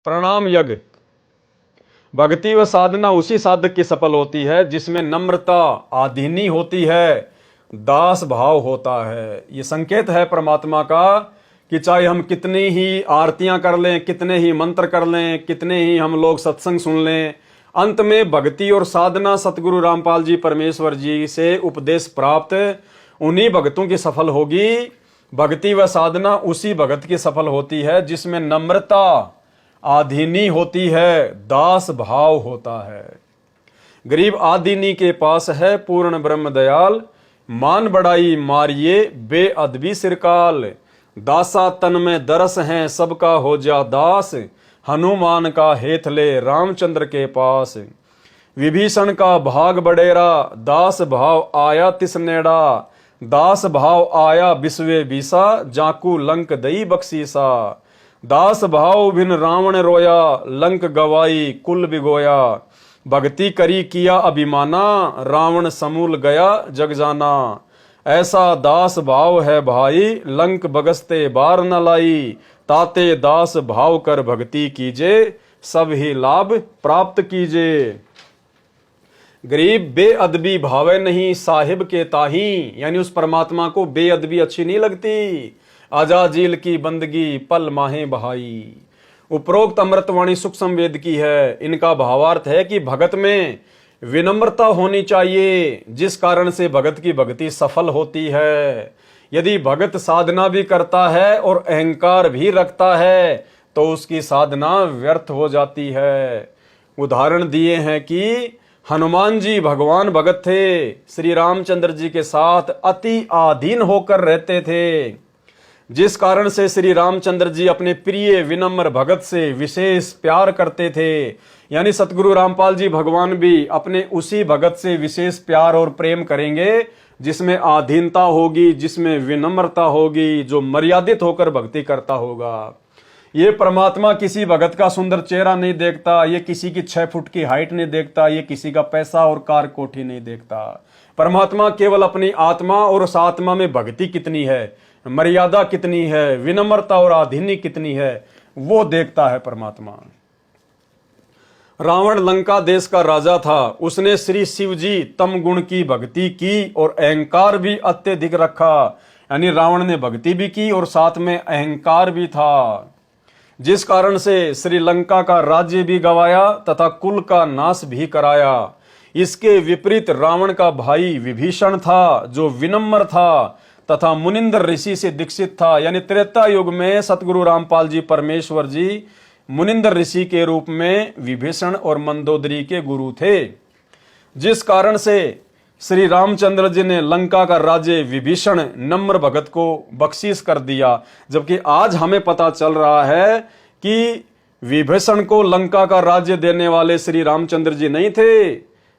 प्रणाम यज्ञ। भक्ति व साधना उसी साधक की सफल होती है जिसमें नम्रता आधीनी होती है, दास भाव होता है। ये संकेत है परमात्मा का कि चाहे हम कितनी ही आरतियां कर लें, कितने ही मंत्र कर लें, कितने ही हम लोग सत्संग सुन लें, अंत में भक्ति और साधना सतगुरु रामपाल जी परमेश्वर जी से उपदेश प्राप्त उन्हीं भक्तों की सफल होगी। भक्ति व साधना उसी भगत की सफल होती है जिसमें नम्रता आधीनी होती है, दास भाव होता है। गरीब आदीनी के पास है पूर्ण ब्रह्म दयाल, मान बढ़ाई मारिए बेअदबी सिरकाल। दासा तन में दरस हैं सबका हो जा दास, हनुमान का हेथ ले रामचंद्र के पास। विभीषण का भाग बडेरा, दास भाव आया तिस नेड़ा। दास भाव आया बिस्वे बीसा, जाकू लंक दई बख्शीसा। दास भाव बिन रावण रोया, लंक गवाई कुल बिगोया। भक्ति करी किया अभिमाना, रावण समूल गया जग जाना। ऐसा दास भाव है भाई, लंक बगसते बार न लाई। ताते दास भाव कर भक्ति कीजे, सब ही लाभ प्राप्त कीजे। गरीब बेअदबी भावे नहीं साहिब के ताही, यानी उस परमात्मा को बेअदबी अच्छी नहीं लगती। आजाजील की बंदगी पल माहे बहाई। उपरोक्त अमृतवाणी सूक्ष्म वेद की है। इनका भावार्थ है कि भगत में विनम्रता होनी चाहिए, जिस कारण से भगत की भक्ति सफल होती है। यदि भगत साधना भी करता है और अहंकार भी रखता है तो उसकी साधना व्यर्थ हो जाती है। उदाहरण दिए हैं कि हनुमान जी भगवान भगत थे, श्री रामचंद्र जी के साथ अति आधीन होकर रहते थे, जिस कारण से श्री रामचंद्र जी अपने प्रिय विनम्र भगत से विशेष प्यार करते थे। यानी सतगुरु रामपाल जी भगवान भी अपने उसी भगत से विशेष प्यार और प्रेम करेंगे जिसमें आधीनता होगी, जिसमें विनम्रता होगी, जो मर्यादित होकर भक्ति करता होगा। ये परमात्मा किसी भगत का सुंदर चेहरा नहीं देखता, ये किसी की 6 फुट की हाइट नहीं देखता, ये किसी का पैसा और कार कोठी नहीं देखता। परमात्मा केवल अपनी आत्मा और उस आत्मा में भक्ति कितनी है, मर्यादा कितनी है, विनम्रता और आधीनी कितनी है, वो देखता है परमात्मा। रावण लंका देश का राजा था, उसने श्री शिव जी तम गुण की भक्ति की और अहंकार भी अत्यधिक रखा। यानी रावण ने भक्ति भी की और साथ में अहंकार भी था, जिस कारण से श्रीलंका का राज्य भी गवाया तथा कुल का नाश भी कराया। इसके विपरीत रावण का भाई विभीषण था, जो विनम्र था तथा मुनिंद्र ऋषि से दीक्षित था। यानी त्रेता युग में सतगुरु रामपाल जी परमेश्वर जी मुनिंद्र ऋषि के रूप में विभीषण और मंदोदरी के गुरु थे, जिस कारण से श्री रामचंद्र जी ने लंका का राज्य विभीषण नम्र भगत को बख्शीश कर दिया। जबकि आज हमें पता चल रहा है कि विभीषण को लंका का राज्य देने वाले श्री रामचंद्र जी नहीं थे,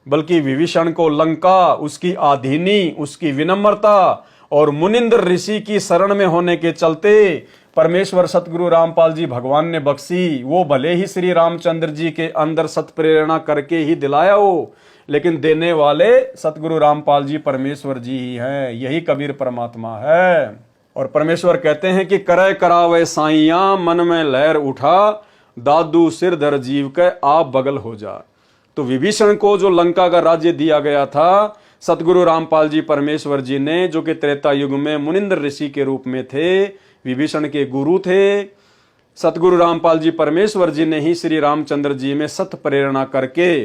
बल्कि विभीषण को लंका उसकी आधीनी, उसकी विनम्रता और मुनिंद्र ऋषि की शरण में होने के चलते परमेश्वर सतगुरु रामपाल जी भगवान ने बख्शी। वो भले ही श्री रामचंद्र जी के अंदर सत प्रेरणा करके ही दिलाया हो, लेकिन देने वाले सतगुरु रामपाल जी परमेश्वर जी ही हैं। यही कबीर परमात्मा है। और परमेश्वर कहते हैं कि करे करावे साइया, मन में लहर उठा, दादू सिर धर जीव के आप बगल हो जा। तो विभीषण को जो लंका का राज्य दिया गया था, सतगुरु रामपाल जी परमेश्वर जी ने, जो कि त्रेता युग में मुनिंद्र ऋषि के रूप में थे, विभीषण के गुरु थे, सतगुरु रामपाल जी परमेश्वर जी ने ही श्री रामचंद्र जी में सत प्रेरणा करके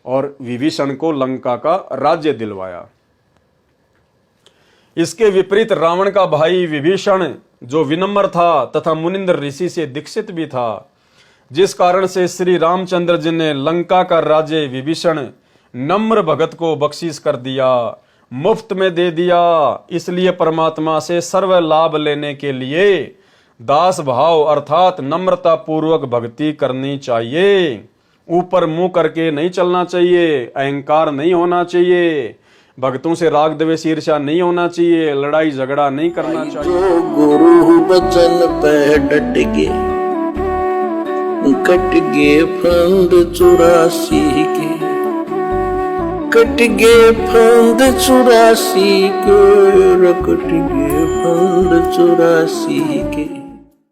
और विभीषण को लंका का राज्य दिलवाया। इसके विपरीत रावण का भाई विभीषण, जो विनम्र था तथा मुनिंद्र ऋषि से दीक्षित भी था, जिस कारण से श्री रामचंद्र जी ने लंका का राज्य विभीषण नम्र भगत को बख्शीश कर दिया, मुफ्त में दे दिया। इसलिए परमात्मा से सर्व लाभ लेने के लिए दास भाव अर्थात नम्रता पूर्वक भक्ति करनी चाहिए। ऊपर मुंह करके नहीं चलना चाहिए, अहंकार नहीं होना चाहिए, भक्तों से राग द्वेष ईर्ष्या नहीं होना चाहिए, लड़ाई झगड़ा नहीं करना चाहिए। जो गुरु बचन पे डट गे, कट गे फंद 84 के। रकट गए फंद 84 के, रकट गए फंद 84 के।